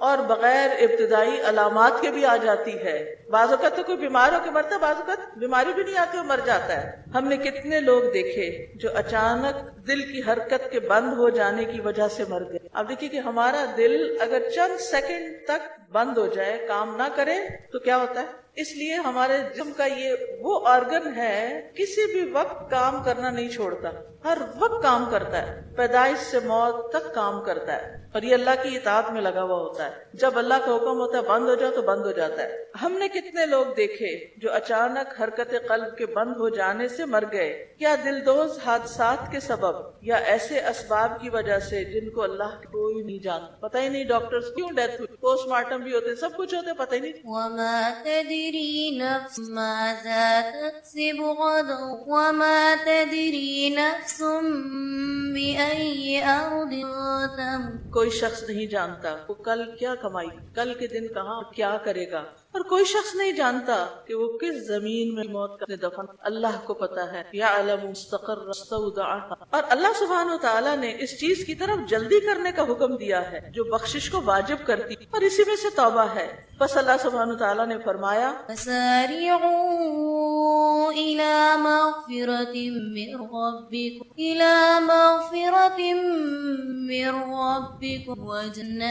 اور بغیر ابتدائی علامات کے بھی آ جاتی ہے۔ بعض اوقات تو کوئی بیمار ہو کے مرتا ہے، بعض اوقات بیماری بھی نہیں آتی وہ مر جاتا ہے۔ ہم نے کتنے لوگ دیکھے جو اچانک دل کی حرکت کے بند ہو جانے کی وجہ سے مر گئے۔ اب دیکھیے کہ ہمارا دل اگر چند سیکنڈ تک بند ہو جائے، کام نہ کرے تو کیا ہوتا ہے؟ اس لیے ہمارے جسم کا یہ وہ آرگن ہے کسی بھی وقت کام کرنا نہیں چھوڑتا، ہر وقت کام کرتا ہے، پیدائش سے موت تک کام کرتا ہے، اور یہ اللہ کی اطاعت میں لگا ہوا ہوتا ہے۔ جب اللہ کا حکم ہوتا ہے بند ہو جاؤ تو بند ہو جاتا ہے۔ ہم نے کتنے لوگ دیکھے جو اچانک حرکت قلب کے بند ہو جانے سے مر گئے، یا دلدوز حادثات کے سبب، یا ایسے اسباب کی وجہ سے جن کو اللہ کوئی نہیں جانتا، پتہ ہی نہیں ڈاکٹرز کیوں ڈیتھ ہوئی، پوسٹ مارٹم بھی ہوتے، سب کچھ ہوتے، پتہ ہی نہیں۔ وما تدري نفس ماذا تكسب غدا وما تدري نفس بأي أرض تموت۔ کوئی شخص نہیں جانتا وہ کل کیا کمائی، کل کے دن کہاں کیا کرے گا، اور کوئی شخص نہیں جانتا کہ وہ کس زمین میں موت کا دفن، اللہ کو پتا ہے۔ یعلم مستقر مستودعها، اور اللہ سبحانہ و تعالیٰ نے اس چیز کی طرف جلدی کرنے کا حکم دیا ہے جو بخشش کو واجب کرتی، اور اسی میں سے توبہ ہے۔ بس اللہ سبحانہ و تعالیٰ نے فرمایا فسارعوا إلى مغفرة من ربكم إلى مغفرة من ربكم وجنة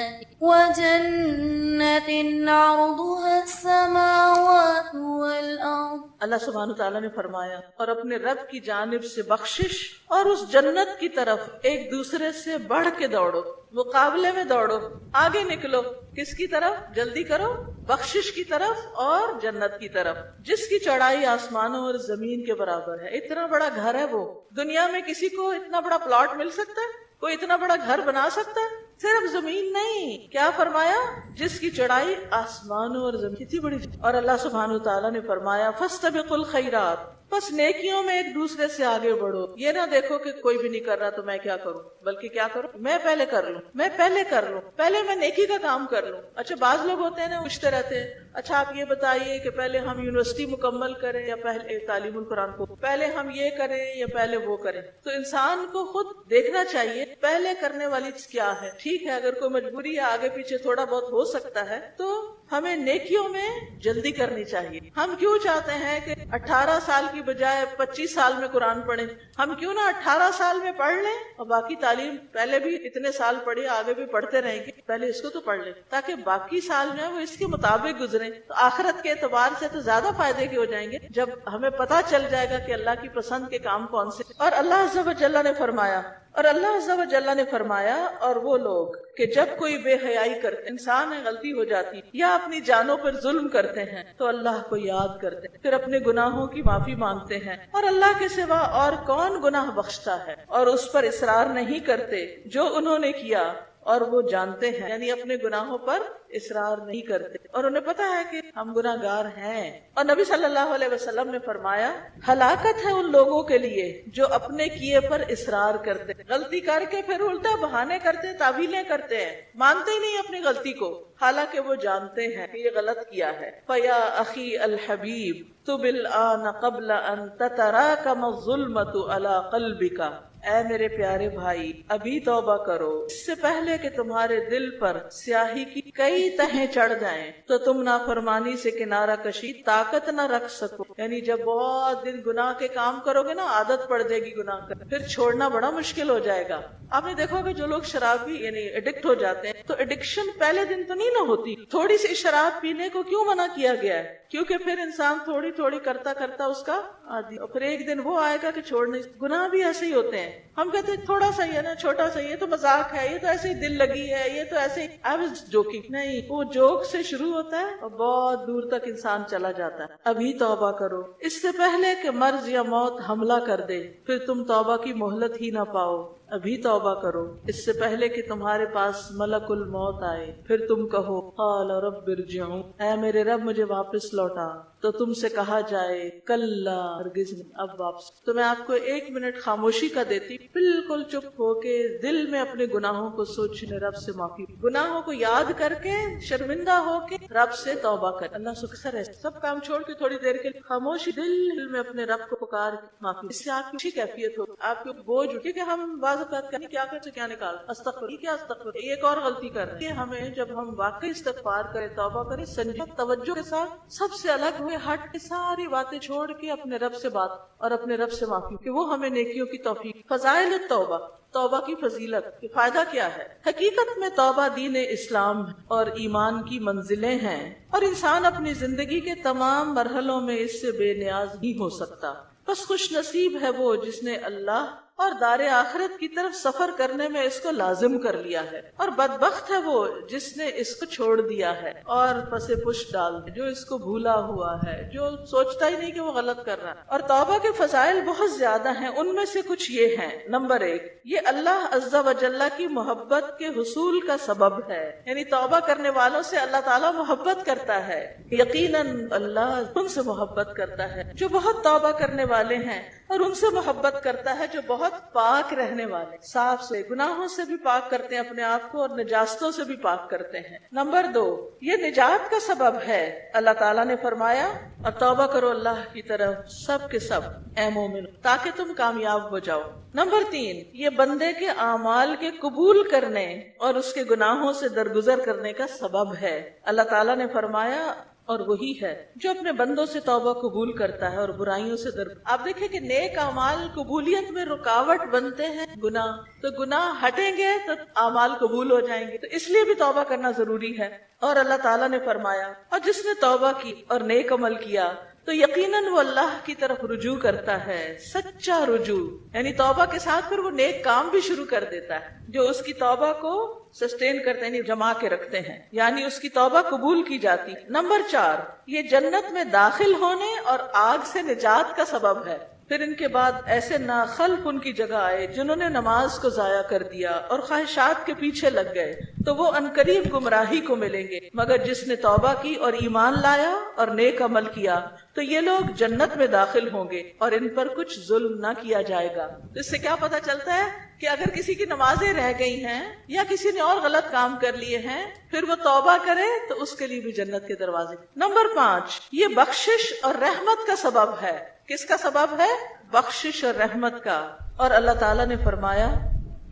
عرضها السماوات والأرض۔ اللہ سبحانہ و تعالیٰ نے فرمایا اور اپنے رب کی جانب سے بخشش اور اس جنت کی طرف ایک دوسرے سے بڑھ کے دوڑو، مقابلے میں دوڑو، آگے نکلو۔ کس کی طرف؟ جلدی کرو، بخشش کی طرف اور جنت کی طرف، جس کی چوڑائی آسمانوں اور زمین کے برابر ہے۔ اتنا بڑا گھر ہے وہ، دنیا میں کسی کو اتنا بڑا پلاٹ مل سکتا ہے؟ کوئی اتنا بڑا گھر بنا سکتا ہے؟ صرف زمین نہیں، کیا فرمایا؟ جس کی چوڑائی آسمانوں اور زمین، کتنی بڑی۔ اور اللہ سبحانہ تعالیٰ نے فرمایا فاستبقوا الخیرات، بس نیکیوں میں ایک دوسرے سے آگے بڑھو۔ یہ نہ دیکھو کہ کوئی بھی نہیں کر رہا تو میں کیا کروں، بلکہ کیا کروں؟ میں پہلے کر لوں، میں پہلے کر لوں، پہلے میں نیکی کا کام کر لوں۔ اچھا بعض لوگ ہوتے ہیں نا پوچھتے رہتے ہیں، اچھا آپ یہ بتائیے کہ پہلے ہم یونیورسٹی مکمل کریں یا پہلے تعلیم القرآن کو، پہلے ہم یہ کریں یا پہلے وہ کریں؟ تو انسان کو خود دیکھنا چاہیے پہلے کرنے والی چیز کیا ہے۔ ٹھیک ہے اگر کوئی مجبوری ہے آگے پیچھے تھوڑا بہت ہو سکتا ہے تو ہمیں نیکیوں میں جلدی کرنی چاہیے۔ ہم کیوں چاہتے ہیں کہ 18 سال کی بجائے 25 سال میں قرآن پڑھیں؟ ہم کیوں نہ 18 سال میں پڑھ لیں اور باقی تعلیم پہلے بھی اتنے سال پڑھی آگے بھی پڑھتے رہیں گے، پہلے اس کو تو پڑھ لیں تاکہ باقی سال جو ہے وہ اس کے مطابق گزریں، تو آخرت کے اعتبار سے تو زیادہ فائدے کے ہو جائیں گے جب ہمیں پتہ چل جائے گا کہ اللہ کی پسند کے کام کون سے۔ اور اللہ عز و جل نے فرمایا، اور وہ لوگ کہ جب کوئی بے حیائی کرتے، انسان ہے غلطی ہو جاتی یا اپنی جانوں پر ظلم کرتے ہیں تو اللہ کو یاد کرتے ہیں، پھر اپنے گناہوں کی معافی مانگتے ہیں، اور اللہ کے سوا اور کون گناہ بخشتا ہے، اور اس پر اصرار نہیں کرتے جو انہوں نے کیا اور وہ جانتے ہیں، یعنی اپنے گناہوں پر اصرار نہیں کرتے اور انہیں پتا ہے کہ ہم گناہ گار ہیں۔ اور نبی صلی اللہ علیہ وسلم نے فرمایا ہلاکت ہے ان لوگوں کے لیے جو اپنے کیے پر اصرار کرتے، غلطی کر کے پھر الٹا بہانے کرتے، تعویلیں کرتے ہیں، مانتے ہی نہیں اپنی غلطی کو حالانکہ وہ جانتے ہیں کہ یہ غلط کیا ہے۔ فَيَا أَخِي الْحَبِيبِ تُبِ الْآنَ قَبْلَ أَن تَتَرَاكَمَ الظُّلْمَةُ عَلَى قَلْبِكَ، اے میرے پیارے بھائی ابھی توبہ کرو اس سے پہلے کہ تمہارے دل پر سیاہی کی کئی تہیں چڑھ جائیں تو تم نافرمانی سے کنارہ کشی طاقت نہ رکھ سکو. یعنی جب بہت دن گناہ کے کام کرو گے نا عادت پڑ جائے گی گناہ کا، پھر چھوڑنا بڑا مشکل ہو جائے گا. آپ نے دیکھا ہوگا جو لوگ شرابی یعنی ایڈکٹ ہو جاتے ہیں تو ایڈکشن پہلے دن تو نہیں نہ ہوتی. تھوڑی سی شراب پینے کو کیوں منع کیا گیا ہے؟ کیونکہ پھر انسان تھوڑی تھوڑی کرتا کرتا اس کا عادی، اور پھر ایک دن وہ آئے گا کہ چھوڑنے. گناہ بھی ایسے ہی ہوتے ہیں. ہم کہتے ہیں تھوڑا سا ہی ہے نا، چھوٹا سا ہی ہے تو مذاق ہے، یہ تو ایسے ہی دل لگی ہے، یہ تو ایسے ہی I was joking. نہیں، وہ جوک سے شروع ہوتا ہے اور بہت دور تک انسان چلا جاتا ہے. ابھی توبہ کرو اس سے پہلے کہ مرض یا موت حملہ کر دے، پھر تم توبہ کی مہلت ہی نہ پاؤ. ابھی توبہ کرو اس سے پہلے کہ تمہارے پاس ملک الموت آئے، پھر تم کہو قال رب ارجعون، اے میرے رب مجھے واپس لوٹا. تو تم سے کہا جائے کلا، ہرگز نہیں، اب واپس. تو میں آپ کو 1 منٹ خاموشی کا دیتی، بالکل چپ ہو کے دل میں اپنے گناہوں کو سوچنے، رب سے معافی، گناہوں کو یاد کر کے شرمندہ ہو کے رب سے توبہ کر. اللہ سکسر ہے، سب کام چھوڑ کے تھوڑی دیر کے خاموشی دل میں اپنے رب کو پکار کے معافی. اس سے آپ کی اچھی کیفیت ہو، آپ کے بوجھ اٹھے کہ ہم بعض اوقات کریں کیا کرتے کیا نکال استغفر، یہ کیا استغفر، ایک اور غلطی کر رہے ہیں. ہمیں جب ہم واقعی استغفار کریں، توبہ کریں، سنجیدہ توجہ کے ساتھ سب سے الگ ہوئے، ہٹ کے ساری باتیں چھوڑ کے اپنے رب سے بات اور اپنے رب سے معافی کہ وہ ہمیں نیکیوں کی توفیق. فضائل التوبہ، توبہ کی فضیلت، فائدہ کیا ہے؟ حقیقت میں توبہ دین اسلام اور ایمان کی منزلیں ہیں اور انسان اپنی زندگی کے تمام مرحلوں میں اس سے بے نیاز نہیں ہو سکتا. بس خوش نصیب ہے وہ جس نے اللہ اور دار آخرت کی طرف سفر کرنے میں اس کو لازم کر لیا ہے، اور بدبخت ہے وہ جس نے اس کو چھوڑ دیا ہے اور پس پش ڈال دیا، جو اس کو بھولا ہوا ہے، جو سوچتا ہی نہیں کہ وہ غلط کر رہا ہے. اور توبہ کے فضائل بہت زیادہ ہیں، ان میں سے کچھ یہ ہیں. نمبر 1، یہ اللہ عز و جل کی محبت کے حصول کا سبب ہے. یعنی توبہ کرنے والوں سے اللہ تعالیٰ محبت کرتا ہے. یقیناً اللہ ان سے محبت کرتا ہے جو بہت توبہ کرنے والے ہیں، اور ان سے محبت کرتا ہے جو بہت پاک رہنے والے، صاف سے، گناہوں سے بھی پاک کرتے ہیں اپنے آپ کو اور نجاستوں سے بھی پاک کرتے ہیں. نمبر 2، یہ نجات کا سبب ہے. اللہ تعالیٰ نے فرمایا اور توبہ کرو اللہ کی طرف سب کے سب اے مومن تاکہ تم کامیاب ہو جاؤ. نمبر 3، یہ بندے کے اعمال کے قبول کرنے اور اس کے گناہوں سے درگزر کرنے کا سبب ہے. اللہ تعالیٰ نے فرمایا اور وہی ہے جو اپنے بندوں سے توبہ قبول کرتا ہے اور برائیوں سے آپ دیکھیں کہ نیک اعمال قبولیت میں رکاوٹ بنتے ہیں گناہ، تو گناہ ہٹیں گے تو اعمال قبول ہو جائیں گے. تو اس لیے بھی توبہ کرنا ضروری ہے. اور اللہ تعالیٰ نے فرمایا اور جس نے توبہ کی اور نیک عمل کیا تو یقیناً وہ اللہ کی طرف رجوع کرتا ہے، سچا رجوع. یعنی توبہ کے ساتھ پھر وہ نیک کام بھی شروع کر دیتا ہے جو اس کی توبہ کو سسٹین کرتے ہیں، جما کے رکھتے ہیں، یعنی اس کی توبہ قبول کی جاتی. نمبر 4، یہ جنت میں داخل ہونے اور آگ سے نجات کا سبب ہے. پھر ان کے بعد ایسے ناخلف ان کی جگہ آئے جنہوں نے نماز کو ضائع کر دیا اور خواہشات کے پیچھے لگ گئے، تو وہ عنقریب گمراہی کو ملیں گے. مگر جس نے توبہ کی اور ایمان لایا اور نیک عمل کیا تو یہ لوگ جنت میں داخل ہوں گے اور ان پر کچھ ظلم نہ کیا جائے گا. اس سے کیا پتہ چلتا ہے کہ اگر کسی کی نمازیں رہ گئی ہیں یا کسی نے اور غلط کام کر لیے ہیں، پھر وہ توبہ کرے تو اس کے لیے بھی جنت کے دروازے. نمبر 5، یہ بخشش اور رحمت کا سبب ہے. کس کا سبب ہے؟ بخشش اور رحمت کا. اور اللہ تعالیٰ نے فرمایا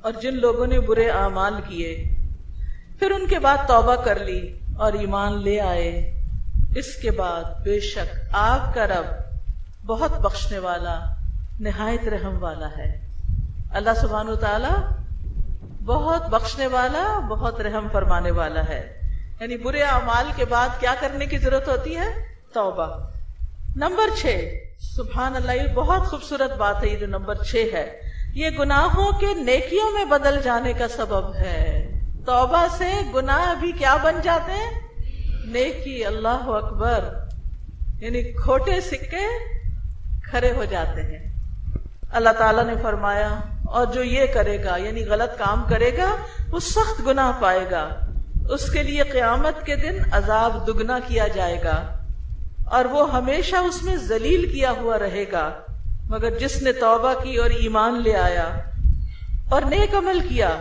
اور جن لوگوں نے برے اعمال کیے پھر ان کے بعد توبہ کر لی اور ایمان لے آئے، اس کے بعد بے شک آپ کا رب بہت بخشنے والا، نہایت رحم والا ہے. اللہ سبحانہ و تعالیٰ بہت بخشنے والا، بہت رحم فرمانے والا ہے. یعنی برے اعمال کے بعد کیا کرنے کی ضرورت ہوتی ہے؟ توبہ. نمبر 6، سبحان اللہ، یہ بہت خوبصورت بات ہے. یہ جو نمبر 6 ہے، یہ گناہوں کے نیکیوں میں بدل جانے کا سبب ہے. توبہ سے گناہ بھی کیا بن جاتے ہیں؟ نیکی. اللہ اکبر. یعنی کھوٹے سکے کھڑے ہو جاتے ہیں. اللہ تعالیٰ نے فرمایا اور جو یہ کرے گا یعنی غلط کام کرے گا وہ سخت گناہ پائے گا، اس کے لیے قیامت کے دن عذاب دگنا کیا جائے گا اور وہ ہمیشہ اس میں ذلیل کیا ہوا رہے گا. مگر جس نے توبہ کی اور ایمان لے آیا اور نیک عمل کیا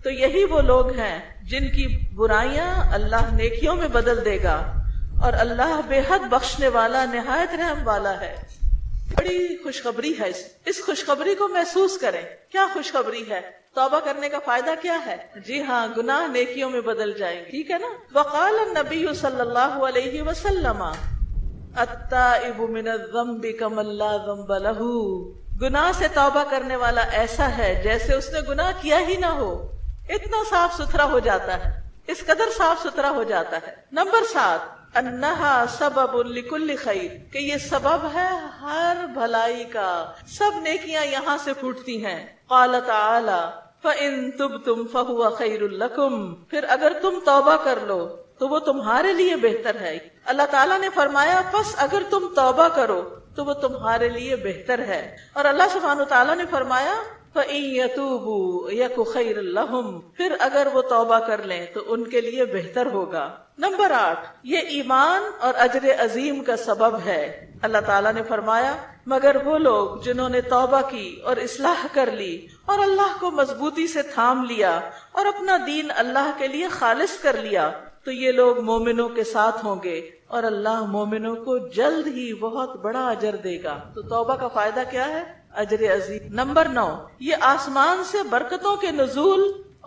تو یہی وہ لوگ ہیں جن کی برائیاں اللہ نیکیوں میں بدل دے گا، اور اللہ بے حد بخشنے والا، نہایت رحم والا ہے. بڑی خوشخبری ہے اس خوشخبری کو محسوس کریں. کیا خوشخبری ہے؟ توبہ کرنے کا فائدہ کیا ہے؟ جی ہاں، گناہ نیکیوں میں بدل جائیں گے. ٹھیک ہے نا. وقال النبی صلی اللہ علیہ وسلم التائب من الذنب کمن لا ذنب لہ. گناہ سے توبہ کرنے والا ایسا ہے جیسے اس نے گناہ کیا ہی نہ ہو. اتنا صاف ستھرا ہو جاتا ہے، اس قدر صاف ستھرا ہو جاتا ہے. نمبر 7، انہا سبب لکل خیر، کہ یہ سبب ہے ہر بھلائی کا، سب نیکیاں یہاں سے پھوٹتی ہیں. قال تعالی فَإِن تُبْتُمْ فَهُوَ خَيْرٌ لَكُمْ، پھر اگر تم توبہ کر لو تو وہ تمہارے لیے بہتر ہے. اللہ تعالیٰ نے فرمایا پس اگر تم توبہ کرو تو وہ تمہارے لیے بہتر ہے. اور اللہ سبحانہ وتعالیٰ نے فرمایا فَإِن يَتُوبُوا يَكُ خَيْرٌ لَهُمْ، پھر اگر وہ توبہ کر لیں تو ان کے لیے بہتر ہوگا. نمبر 8، یہ ایمان اور اجر عظیم کا سبب ہے. اللہ تعالیٰ نے فرمایا مگر وہ لوگ جنہوں نے توبہ کی اور اصلاح کر لی اور اللہ کو مضبوطی سے تھام لیا اور اپنا دین اللہ کے لیے خالص کر لیا تو یہ لوگ مومنوں کے ساتھ ہوں گے اور اللہ مومنوں کو جلد ہی بہت بڑا اجر دے گا. تو توبہ کا فائدہ کیا ہے؟ اجر عظیم. نمبر 9، یہ آسمان سے برکتوں کے نزول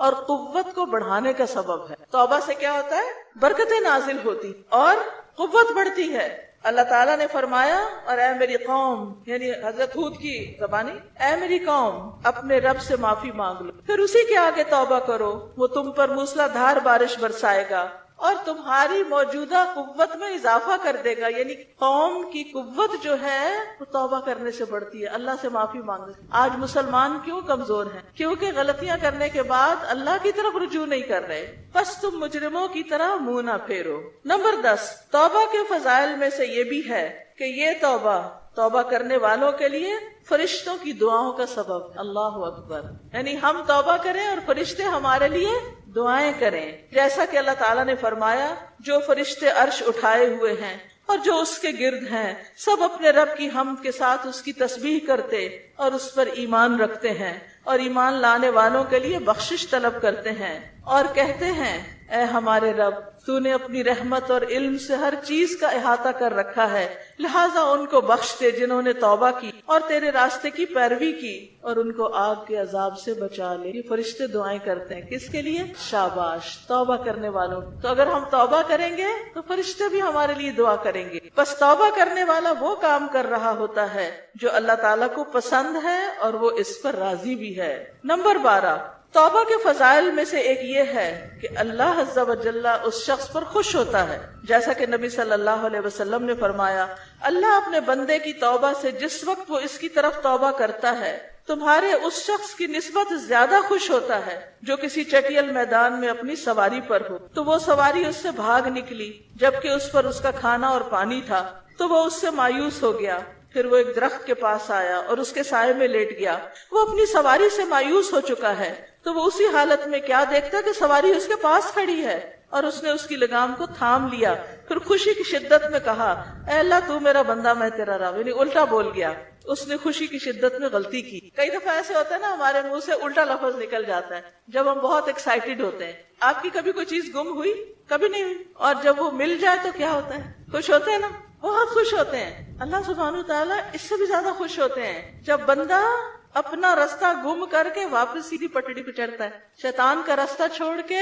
اور قوت کو بڑھانے کا سبب ہے. توبہ سے کیا ہوتا ہے؟ برکتیں نازل ہوتی اور قوت بڑھتی ہے. اللہ تعالیٰ نے فرمایا اور اے میری قوم، یعنی حضرت ہود کی زبانی، اے میری قوم اپنے رب سے معافی مانگ لو، پھر اسی کے آگے توبہ کرو، وہ تم پر موسلا دھار بارش برسائے گا اور تمہاری موجودہ قوت میں اضافہ کر دے گا. یعنی قوم کی قوت جو ہے وہ توبہ کرنے سے بڑھتی ہے، اللہ سے معافی مانگنے سے. آج مسلمان کیوں کمزور ہیں؟ کیونکہ غلطیاں کرنے کے بعد اللہ کی طرف رجوع نہیں کر رہے. بس تم مجرموں کی طرح منہ نہ پھیرو. نمبر 10، توبہ کے فضائل میں سے یہ بھی ہے کہ یہ توبہ کرنے والوں کے لیے فرشتوں کی دعاؤں کا سبب. اللہ اکبر. یعنی ہم توبہ کریں اور فرشتے ہمارے لیے دعائیں کریں. جیسا کہ اللہ تعالیٰ نے فرمایا جو فرشتے عرش اٹھائے ہوئے ہیں اور جو اس کے گرد ہیں سب اپنے رب کی حمد کے ساتھ اس کی تسبیح کرتے اور اس پر ایمان رکھتے ہیں اور ایمان لانے والوں کے لیے بخشش طلب کرتے ہیں اور کہتے ہیں اے ہمارے رب تو نے اپنی رحمت اور علم سے ہر چیز کا احاطہ کر رکھا ہے، لہٰذا ان کو بخش دے جنہوں نے توبہ کی اور تیرے راستے کی پیروی کی اور ان کو آگ کے عذاب سے بچا لے. یہ فرشتے دعائیں کرتے ہیں کس کے لیے؟ شاباش، توبہ کرنے والوں. تو اگر ہم توبہ کریں گے تو فرشتے بھی ہمارے لیے دعا کریں گے. بس توبہ کرنے والا وہ کام کر رہا ہوتا ہے جو اللہ تعالیٰ کو پسند ہے اور وہ اس پر راضی بھی ہے. نمبر 12، توبہ کے فضائل میں سے ایک یہ ہے کہ اللہ عز و جل اس شخص پر خوش ہوتا ہے. جیسا کہ نبی صلی اللہ علیہ وسلم نے فرمایا اللہ اپنے بندے کی توبہ سے جس وقت وہ اس کی طرف توبہ کرتا ہے تمہارے اس شخص کی نسبت زیادہ خوش ہوتا ہے جو کسی چٹیل میدان میں اپنی سواری پر ہو تو وہ سواری اس سے بھاگ نکلی جبکہ اس پر اس کا کھانا اور پانی تھا تو وہ اس سے مایوس ہو گیا. پھر وہ ایک درخت کے پاس آیا اور اس کے سائے میں لیٹ گیا. وہ اپنی سواری سے مایوس ہو چکا ہے تو وہ اسی حالت میں کیا دیکھتا کہ سواری اس کے پاس کھڑی ہے اور اس نے اس کی لگام کو تھام لیا. پھر خوشی کی شدت میں کہا اے اللہ تو میرا بندہ میں تیرا رب. یعنی الٹا بول گیا. اس نے خوشی کی شدت میں غلطی کی. کئی دفعہ ایسے ہوتا ہے نا ہمارے منہ سے الٹا لفظ نکل جاتا ہے جب ہم بہت ایکسائٹیڈ ہوتے ہیں. آپ کی کبھی کوئی چیز گم ہوئی؟ کبھی نہیں ہوئی. اور جب وہ مل جائے تو کیا ہوتا ہے؟ خوش ہوتے ہیں نا، بہت خوش ہوتے ہیں. اللہ سبحانہ تعالیٰ اس سے بھی زیادہ خوش ہوتے ہیں جب بندہ اپنا راستہ گم کر کے واپس سیدھی پٹڑی پہ چڑھتا ہے، شیطان کا راستہ چھوڑ کے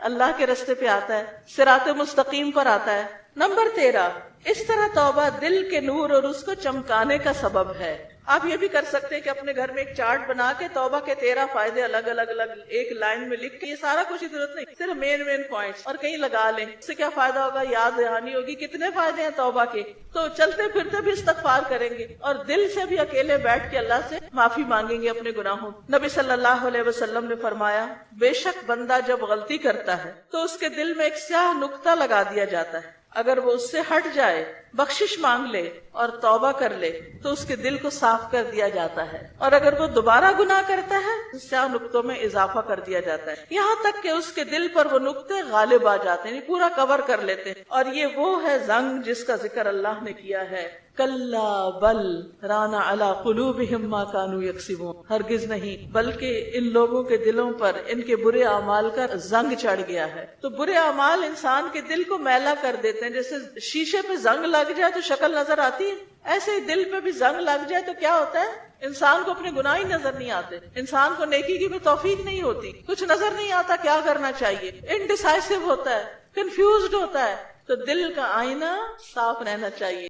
اللہ کے راستے پہ آتا ہے، صراط مستقیم پر آتا ہے. نمبر 13، اس طرح توبہ دل کے نور اور اس کو چمکانے کا سبب ہے. آپ یہ بھی کر سکتے ہیں کہ اپنے گھر میں ایک چارٹ بنا کے توبہ کے 13 فائدے الگ الگ ایک لائن میں لکھ کے، یہ سارا کچھ ضرورت نہیں، صرف مین پوائنٹس اور کہیں لگا لیں. اس سے کیا فائدہ ہوگا؟ یاد دہانی ہوگی کتنے فائدے ہیں توبہ کے. تو چلتے پھرتے بھی استغفار کریں گے اور دل سے بھی اکیلے بیٹھ کے اللہ سے معافی مانگیں گے اپنے گناہوں. نبی صلی اللہ علیہ وسلم نے فرمایا بے شک بندہ جب غلطی کرتا ہے تو اس کے دل میں ایک سیاہ نقطہ لگا دیا جاتا ہے. اگر وہ اس سے ہٹ جائے، بخشش مانگ لے اور توبہ کر لے تو اس کے دل کو صاف کر دیا جاتا ہے. اور اگر وہ دوبارہ گناہ کرتا ہے تو سیاہ نقطوں میں اضافہ کر دیا جاتا ہے یہاں تک کہ اس کے دل پر وہ نقطے غالب آ جاتے ہیں، پورا کور کر لیتے ہیں. اور یہ وہ ہے زنگ جس کا ذکر اللہ نے کیا ہے کلا بل رانا علی قلوبہم ما کانوا یکسبون، ہرگز نہیں، بلکہ ان لوگوں کے دلوں پر ان کے برے اعمال کا زنگ چڑھ گیا ہے۔ تو برے اعمال انسان کے دل کو میلا کر دیتے ہیں، جیسے شیشے پہ زنگ لگ جائے تو شکل نظر آتی ہے، ایسے ہی دل پہ بھی زنگ لگ جائے تو کیا ہوتا ہے؟ انسان کو اپنے گناہ ہی نظر نہیں آتے، انسان کو نیکی کی بھی توفیق نہیں ہوتی، کچھ نظر نہیں آتا کیا کرنا چاہیے، انڈیسائسو ہوتا ہے، کنفیوزڈ ہوتا ہے۔ تو دل کا آئینہ صاف رہنا چاہیے۔